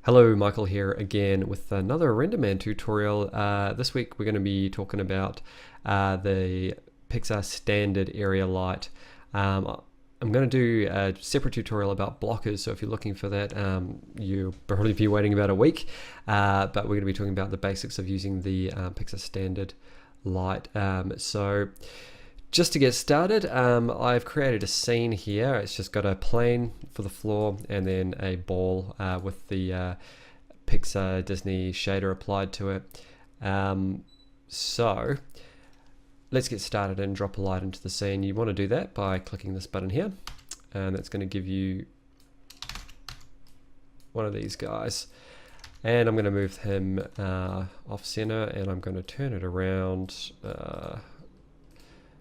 Hello, Michael here again with another Renderman tutorial. This week we're going to be talking about the Pixar standard area light. I'm going to do a separate tutorial about blockers, so if you're looking for that, you'll probably be waiting about a week. But we're going to be talking about the basics of using the Pixar standard light. So just to get started, I've created a scene here. It's just got a plane for the floor and then a ball with the Pixar Disney shader applied to it. So let's get started and drop a light into the scene. You want to do that by clicking this button here, and that's going to give you one of these guys. And I'm going to move him off center, and I'm going to turn it around.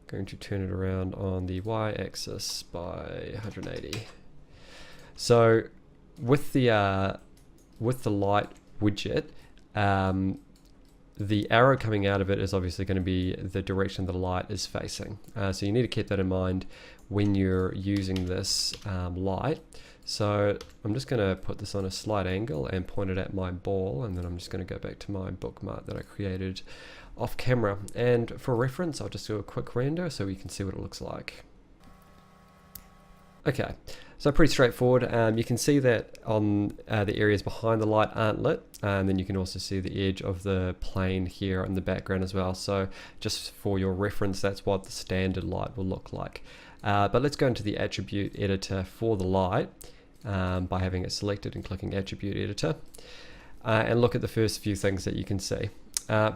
Going to turn it around on the y-axis by 180. So with the light widget, the arrow coming out of it is obviously going to be the direction the light is facing. So you need to keep that in mind when you're using this light. So I'm just going to put this on a slight angle and point it at my ball, and then I'm just going to go back to my bookmark that I created off camera. And for reference, I'll just do a quick render so you can see what it looks like. Okay, so pretty straightforward. You can see that on the areas behind the light aren't lit, and then you can also see the edge of the plane here in the background as well. So just for your reference, that's what the standard light will look like. But let's go into the attribute editor for the light by having it selected and clicking attribute editor, and look at the first few things that you can see.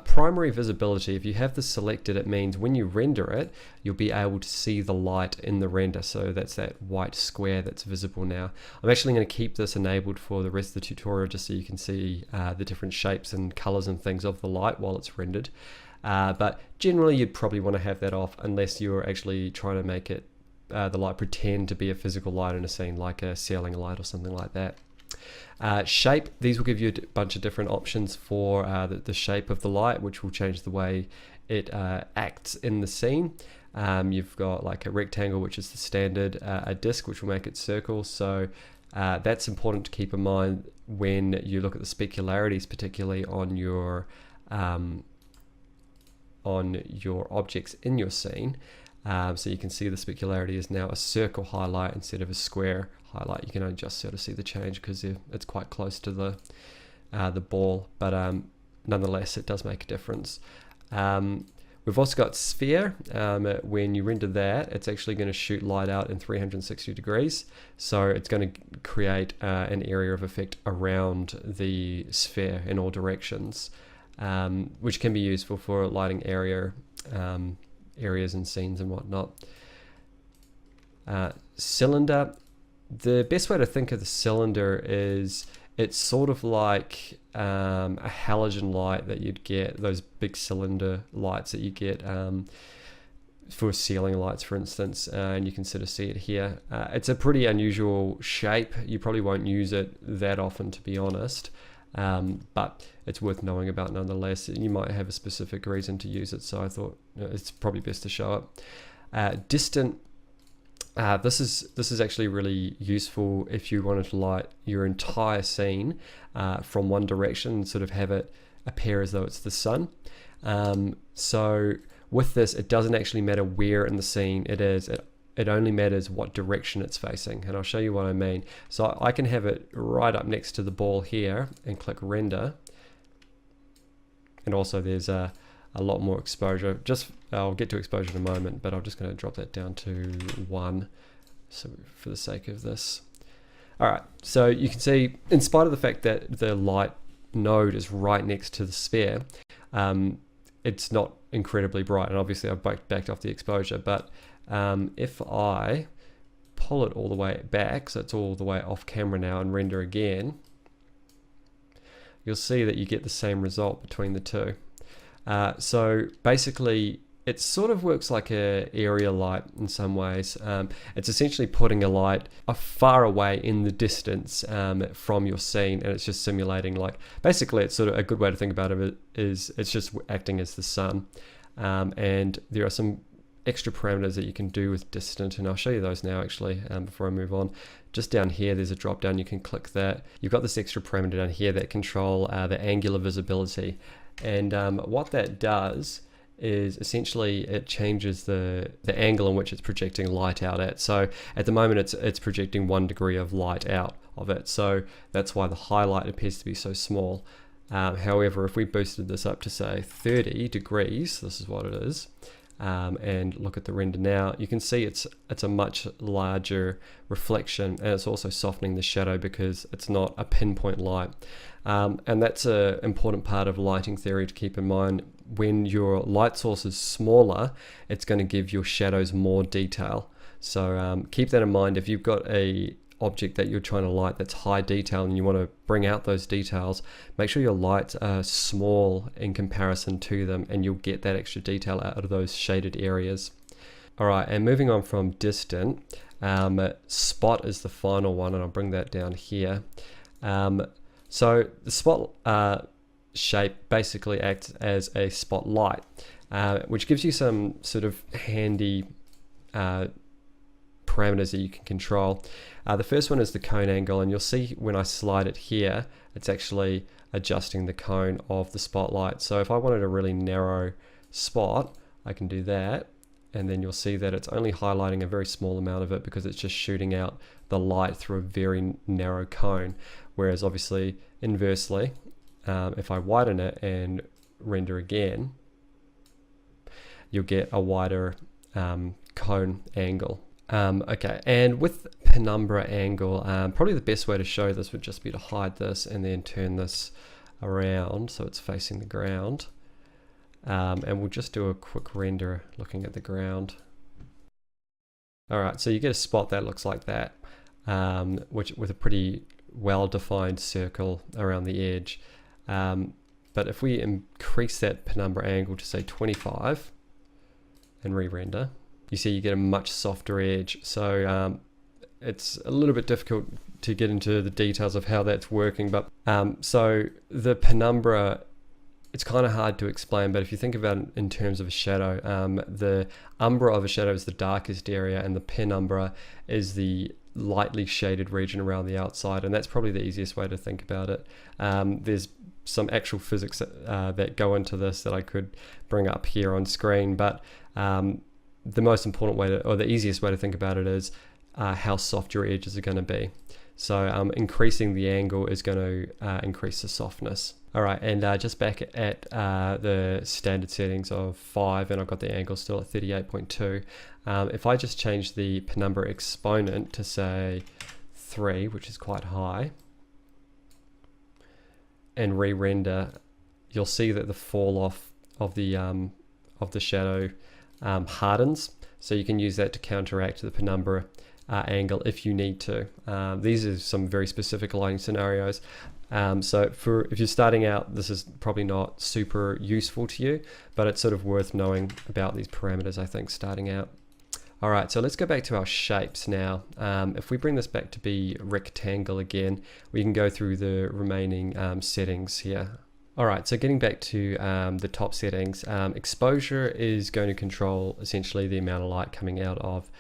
Primary visibility, if you have this selected, it means when you render it, you'll be able to see the light in the render. So that's that white square that's visible now. I'm actually going to keep this enabled for the rest of the tutorial just so you can see the different shapes and colors and things of the light while it's rendered. But generally you'd probably want to have that off unless you're actually trying to make it the light pretend to be a physical light in a scene, like a ceiling light or something like that. Shape, these will give you a bunch of different options for the shape of the light, which will change the way it acts in the scene. You've got like a rectangle, which is the standard, a disc, which will make it circle. So that's important to keep in mind when you look at the specularities, particularly on your objects in your scene. So you can see the specularity is now a circle highlight instead of a square highlight. You can only just sort of see the change because it's quite close to the ball, but nonetheless it does make a difference. We've also got sphere. When you render that, it's actually going to shoot light out in 360 degrees, so it's going to create an area of effect around the sphere in all directions, which can be useful for lighting areas and scenes and whatnot. Cylinder, the best way to think of the cylinder is it's sort of like a halogen light that you'd get, those big cylinder lights that you get for ceiling lights, for instance, and you can sort of see it here. It's a pretty unusual shape. You probably won't use it that often, to be honest. But it's worth knowing about nonetheless. You might have a specific reason to use it, so I thought it's probably best to show it. Distant, this is actually really useful if you wanted to light your entire scene from one direction and sort of have it appear as though it's the sun. So with this, it doesn't actually matter where in the scene it is. It only matters what direction it's facing, and I'll show you what I mean. So I can have it right up next to the ball here and click render, and also there's a lot more exposure. I'll get to exposure in a moment, but I'm just going to drop that down to 1 so for the sake of this. Alright, so you can see, in spite of the fact that the light node is right next to the sphere, it's not incredibly bright, and obviously I've backed off the exposure, but if I pull it all the way back, so it's all the way off camera now, and render again, you'll see that you get the same result between the two. So basically it sort of works like a area light in some ways. It's essentially putting a light far away in the distance from your scene, and it's just simulating, like, basically it's sort of a good way to think about it is it's just acting as the sun. And there are some extra parameters that you can do with distant, and I'll show you those now actually before I move on. Just down here there's a drop down, you can click that. You've got this extra parameter down here that control the angular visibility, and what that does is essentially it changes the angle in which it's projecting light out at. So at the moment it's projecting 1 degree of light out of it, so that's why the highlight appears to be so small. However, if we boosted this up to say 30 degrees, this is what it is, and look at the render now, you can see it's a much larger reflection, and it's also softening the shadow because it's not a pinpoint light. And that's an important part of lighting theory to keep in mind. When your light source is smaller, it's going to give your shadows more detail. So keep that in mind. If you've got a object that you're trying to light that's high detail and you want to bring out those details, make sure your lights are small in comparison to them, and you'll get that extra detail out of those shaded areas. Alright, and moving on from distant, spot is the final one, and I'll bring that down here. So the spot shape basically acts as a spotlight, which gives you some sort of handy parameters that you can control. The first one is the cone angle, and you'll see when I slide it here, it's actually adjusting the cone of the spotlight. So if I wanted a really narrow spot, I can do that, and then you'll see that it's only highlighting a very small amount of it because it's just shooting out the light through a very narrow cone. Whereas obviously inversely, if I widen it and render again, you'll get a wider cone angle. Okay, and with penumbra angle, probably the best way to show this would just be to hide this and then turn this around so it's facing the ground. And we'll just do a quick render looking at the ground. Alright, so you get a spot that looks like that, which with a pretty well-defined circle around the edge. But if we increase that penumbra angle to say 25 and re-render, you see you get a much softer edge. So it's a little bit difficult to get into the details of how that's working, but so the penumbra, it's kind of hard to explain, but if you think about it in terms of a shadow, the umbra of a shadow is the darkest area, and the penumbra is the lightly shaded region around the outside, and that's probably the easiest way to think about it. There's some actual physics that go into this that I could bring up here on screen, but the most important way to, or the easiest way to think about it is how soft your edges are going to be. So increasing the angle is going to increase the softness. Alright, and just back at the standard settings of 5, and I've got the angle still at 38.2. If I just change the penumbra exponent to say 3, which is quite high, and re-render, you'll see that the fall off of the shadow hardens, so you can use that to counteract the penumbra angle if you need to. These are some very specific lighting scenarios. So if you're starting out, this is probably not super useful to you, but it's sort of worth knowing about these parameters, I think, starting out. Alright, so let's go back to our shapes now. If we bring this back to be rectangle again, we can go through the remaining settings here. Alright, so getting back to the top settings, exposure is going to control essentially the amount of light coming out of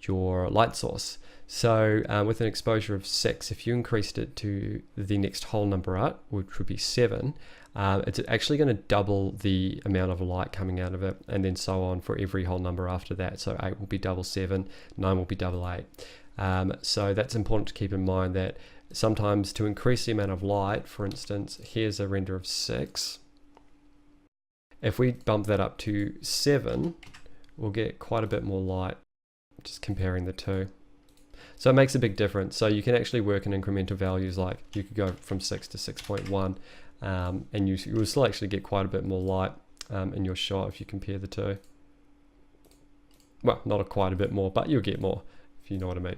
your light source. So with an exposure of 6, if you increased it to the next whole number up, which would be 7, it's actually going to double the amount of light coming out of it, and then so on for every whole number after that. So 8 will be double 7, 9 will be double 8. So that's important to keep in mind, that sometimes to increase the amount of light, for instance, here's a render of 6. If we bump that up to 7, we'll get quite a bit more light, just comparing the two. So it makes a big difference. So you can actually work in incremental values, like you could go from 6 to 6.1, and you will still actually get quite a bit more light in your shot if you compare the two. Well, not quite a bit more, but you'll get more, if you know what I mean.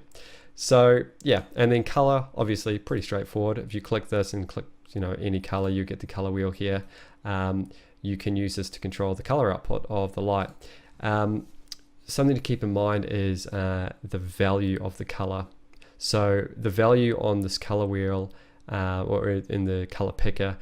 So yeah, and then color, obviously pretty straightforward. If you click this and click, any color, you get the color wheel here. You can use this to control the color output of the light. Something to keep in mind is the value of the color. So the value on this color wheel or in the color picker,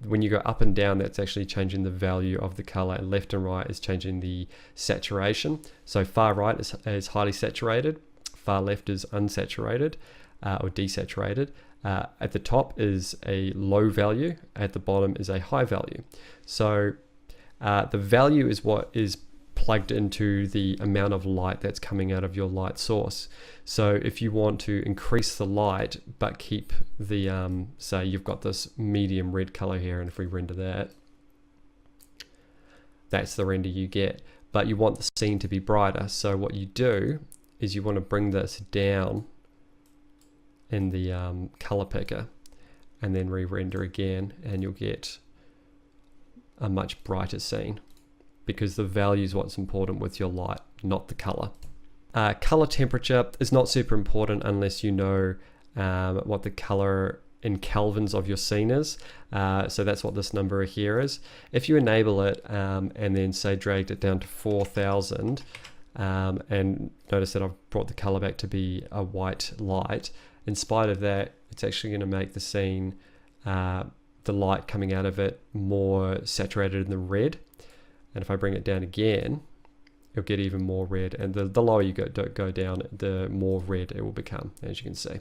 when you go up and down, that's actually changing the value of the color, and left and right is changing the saturation. So far right is highly saturated, far left is unsaturated or desaturated. At the top is a low value, at the bottom is a high value. So the value is what is plugged into the amount of light that's coming out of your light source. So if you want to increase the light but keep the say you've got this medium red color here, and if we render that, that's the render you get, but you want the scene to be brighter. So what you do is you want to bring this down in the color picker and then re-render again, and you'll get a much brighter scene, because the value is what's important with your light, not the color. Color temperature is not super important unless you know what the color in kelvins of your scene is. So that's what this number here is. If you enable it and then say dragged it down to 4000, and notice that I've brought the color back to be a white light, in spite of that, it's actually going to make the scene, the light coming out of it, more saturated in the red. And if I bring it down again, you'll get even more red, and the lower you go down, the more red it will become, as you can see.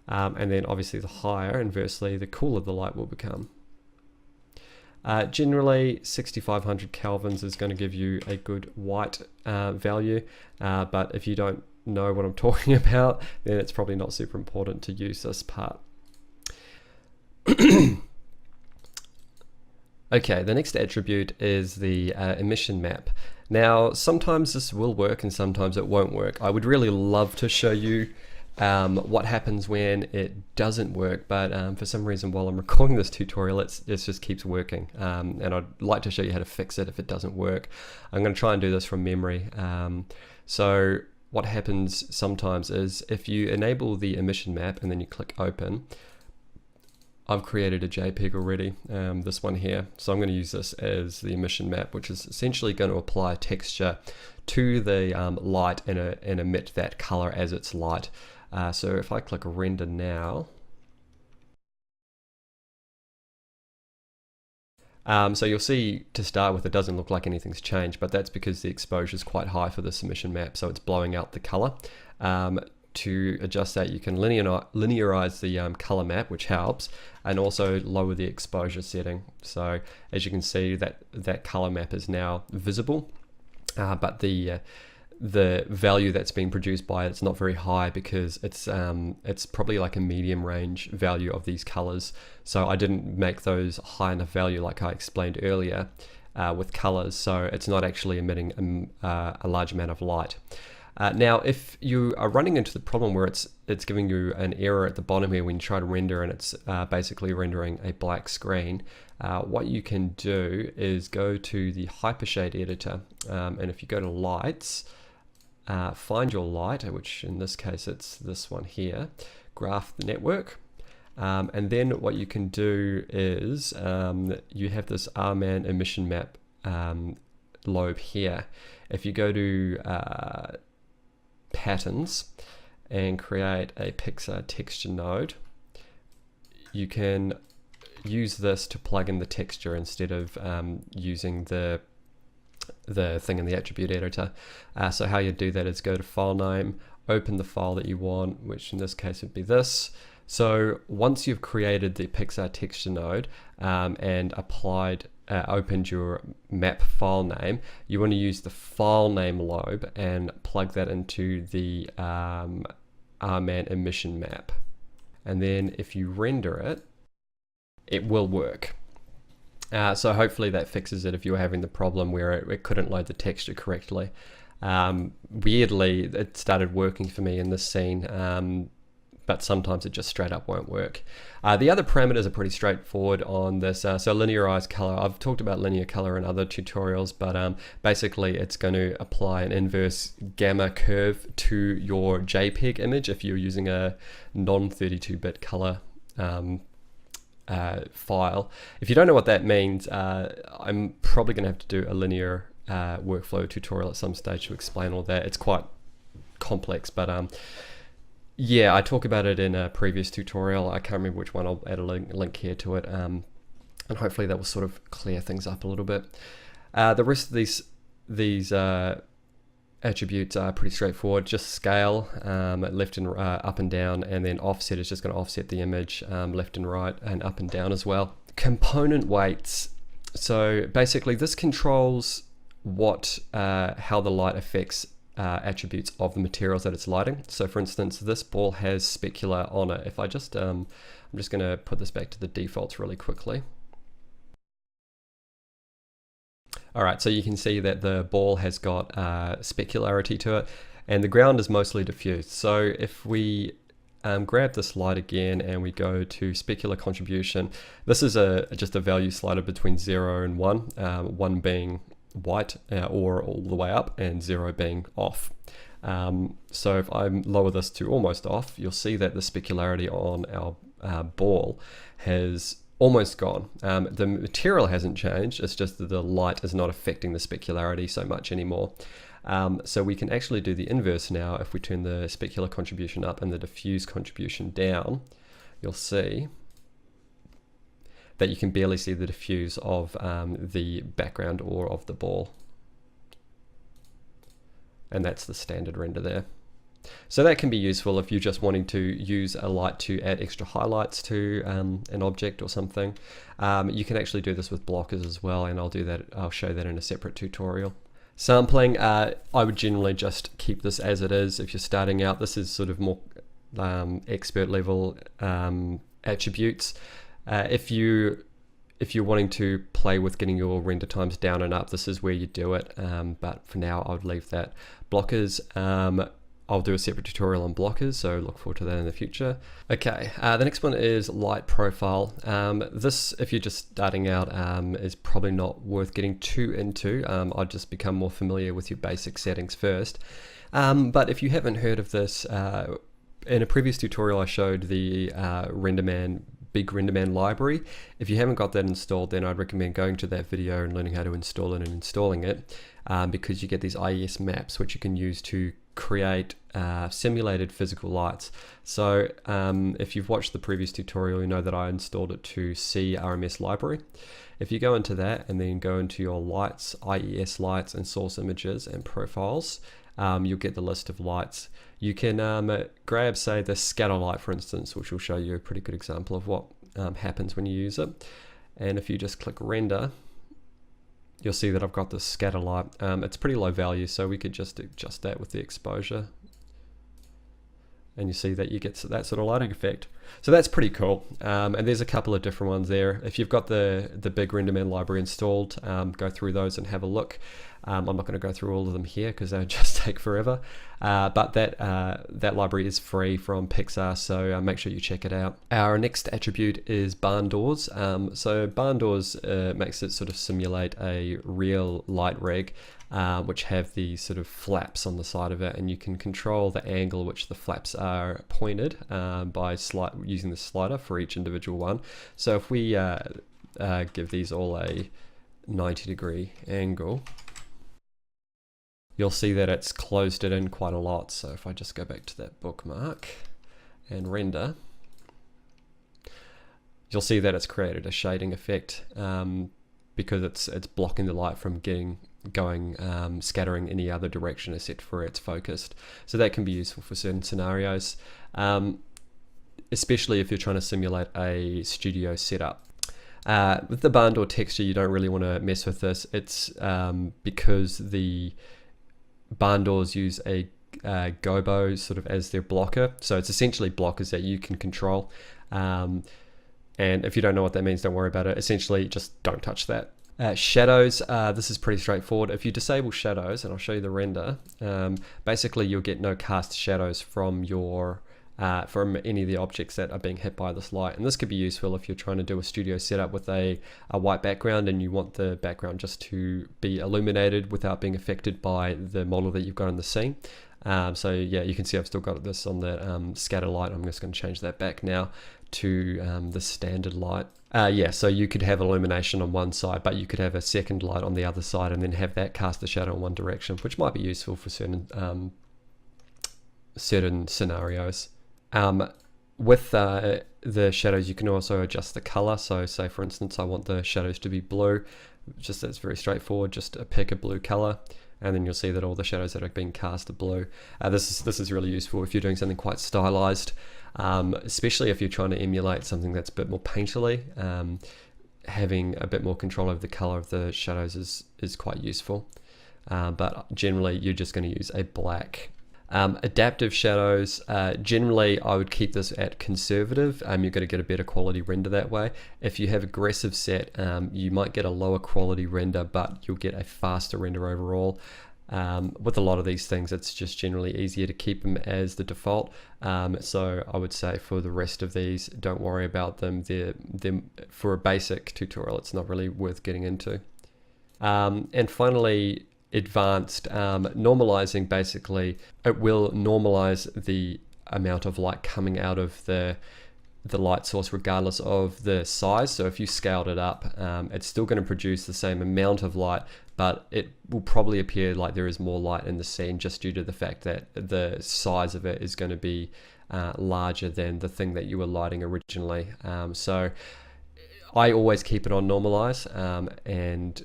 And then obviously the higher, inversely, the cooler the light will become. Generally 6500 kelvins is going to give you a good white value, but if you don't know what I'm talking about, then it's probably not super important to use this part. Okay, the next attribute is the emission map. Now, sometimes this will work and sometimes it won't work. I would really love to show you what happens when it doesn't work, but for some reason while I'm recording this tutorial, it just keeps working. And I'd like to show you how to fix it if it doesn't work. I'm going to try and do this from memory. So what happens sometimes is if you enable the emission map and then you click open, I've created a JPEG already, this one here. So I'm going to use this as the emission map, which is essentially going to apply texture to the light and emit that color as its light. So if I click render now, so you'll see to start with it doesn't look like anything's changed, but that's because the exposure is quite high for this emission map, so it's blowing out the color. To adjust that, you can linearize the color map, which helps, and also lower the exposure setting. So as you can see, that color map is now visible, but the value that's being produced by it's not very high, because it's probably like a medium range value of these colors. So I didn't make those high enough value like I explained earlier with colors, so it's not actually emitting a large amount of light. Now, if you are running into the problem where it's giving you an error at the bottom here when you try to render and it's basically rendering a black screen, what you can do is go to the Hypershade editor, and if you go to lights, find your light, which in this case it's this one here, graph network, and then what you can do is you have this RMAN emission map lobe here. If you go to patterns and create a Pixar texture node, you can use this to plug in the texture instead of using the thing in the attribute editor. So how you do that is go to file name, open the file that you want, which in this case would be this. So once you've created the Pixar texture node and opened your map file name, you want to use the file name lobe and plug that into the RMAN emission map. And then if you render it, it will work. So hopefully that fixes it if you were having the problem where it couldn't load the texture correctly. Weirdly, it started working for me in this scene, but sometimes it just straight up won't work. The other parameters are pretty straightforward on this. So linearized color, I've talked about linear color in other tutorials, but basically it's going to apply an inverse gamma curve to your JPEG image if you're using a non-32-bit color file. If you don't know what that means, I'm probably going to have to do a linear workflow tutorial at some stage to explain all that. It's quite complex, but Yeah, I talk about it in a previous tutorial. I can't remember which one. I'll add a link here to it, and hopefully that will sort of clear things up a little bit. The rest of these attributes are pretty straightforward. Just scale, left and up and down, and then offset is just going to offset the image left and right and up and down as well. Component weights. So basically, this controls how the light affects attributes of the materials that it's lighting. So for instance, this ball has specular on it. If I just, I'm just going to put this back to the defaults really quickly. All right, so you can see that the ball has got specularity to it, and the ground is mostly diffused. So if we grab this light again and we go to specular contribution, this is just a value slider between 0 and 1, 1 being white or all the way up, and 0 being off. So if I lower this to almost off, you'll see that the specularity on our ball has almost gone. The material hasn't changed, it's just that the light is not affecting the specularity so much anymore. So we can actually do the inverse now. If we turn the specular contribution up and the diffuse contribution down, you'll see that you can barely see the diffuse of the background or of the ball. And that's the standard render there. So that can be useful if you're just wanting to use a light to add extra highlights to an object or something. You can actually do this with blockers as well, and I'll show that in a separate tutorial. Sampling, I would generally just keep this as it is if you're starting out. This is sort of more expert level attributes. If you're wanting to play with getting your render times down and up, this is where you do it. But for now, I would leave that. Blockers, I'll do a separate tutorial on blockers, so look forward to that in the future. Okay, the next one is light profile. This, if you're just starting out, is probably not worth getting too into. I'd just become more familiar with your basic settings first. But if you haven't heard of this, in a previous tutorial I showed the big Renderman library. If you haven't got that installed, then I'd recommend going to that video and learning how to install it and installing it, because you get these IES maps which you can use to create simulated physical lights. So if you've watched the previous tutorial, you know that I installed it to CRMS library. If you go into that and then go into your lights, IES lights and source images and profiles, you'll get the list of lights. You can grab, say, the scatter light, for instance, which will show you a pretty good example of what happens when you use it. And if you just click render, you'll see that I've got this scatter light. It's pretty low value, so we could just adjust that with the exposure. And you see that you get that sort of lighting effect. So that's pretty cool. And there's a couple of different ones there. If you've got the big Renderman library installed, go through those and have a look. I'm not going to go through all of them here because they would just take forever. But that library is free from Pixar, so make sure you check it out. Our next attribute is barn doors. So barn doors makes it sort of simulate a real light rig, which have these sort of flaps on the side of it, and you can control the angle which the flaps are pointed by using the slider for each individual one. So if we give these all a 90-degree angle, you'll see that it's closed it in quite a lot. So if I just go back to that bookmark and render, you'll see that it's created a shading effect because it's blocking the light from scattering any other direction except for it's focused. So that can be useful for certain scenarios, especially if you're trying to simulate a studio setup. With the barn door texture, you don't really want to mess with this. It's because the barn doors use a gobo sort of as their blocker. So it's essentially blockers that you can control. And if you don't know what that means, don't worry about it. Essentially, just don't touch that. Shadows, this is pretty straightforward. If you disable shadows, and I'll show you the render, basically you'll get no cast shadows from any of the objects that are being hit by this light. And this could be useful if you're trying to do a studio setup with a white background and you want the background just to be illuminated without being affected by the model that you've got in the scene. So yeah, you can see I've still got this on that scatter light. I'm just going to change that back now to the standard light. Yeah, so you could have illumination on one side, but you could have a second light on the other side and then have that cast the shadow in one direction, which might be useful for certain scenarios. With the shadows, you can also adjust the color. So say for instance, I want the shadows to be blue. Just it's very straightforward. Just pick a blue color, and then you'll see that all the shadows that are being cast are blue. This is really useful if you're doing something quite stylized, especially if you're trying to emulate something that's a bit more painterly. Having a bit more control over the color of the shadows is quite useful. But generally, you're just going to use a black. Adaptive shadows, generally I would keep this at conservative. You're going to get a better quality render that way. If you have aggressive set, you might get a lower quality render, but you'll get a faster render overall. With a lot of these things, it's just generally easier to keep them as the default. So I would say for the rest of these, don't worry about them. They're for a basic tutorial, it's not really worth getting into. And finally, advanced normalizing. Basically, it will normalize the amount of light coming out of the light source regardless of the size. So if you scaled it up, it's still going to produce the same amount of light, but it will probably appear like there is more light in the scene just due to the fact that the size of it is going to be larger than the thing that you were lighting originally. So I always keep it on normalize, and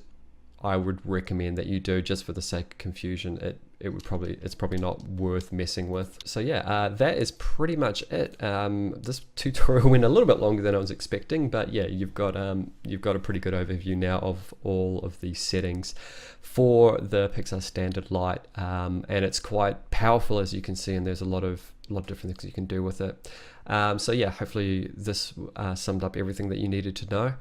I would recommend that you do, just for the sake of confusion. It's probably not worth messing with. So yeah, that is pretty much it. This tutorial went a little bit longer than I was expecting, but yeah, you've got a pretty good overview now of all of the settings for the Pixar Standard Light, and it's quite powerful, as you can see, and there's a lot of different things you can do with it. So yeah, hopefully this summed up everything that you needed to know.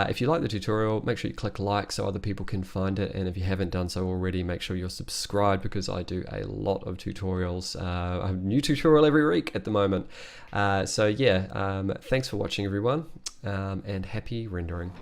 If you like the tutorial, make sure you click like so other people can find it, and if you haven't done so already, make sure you're subscribed, because I do a lot of tutorials. I have a new tutorial every week at the moment. So yeah, thanks for watching everyone, and happy rendering.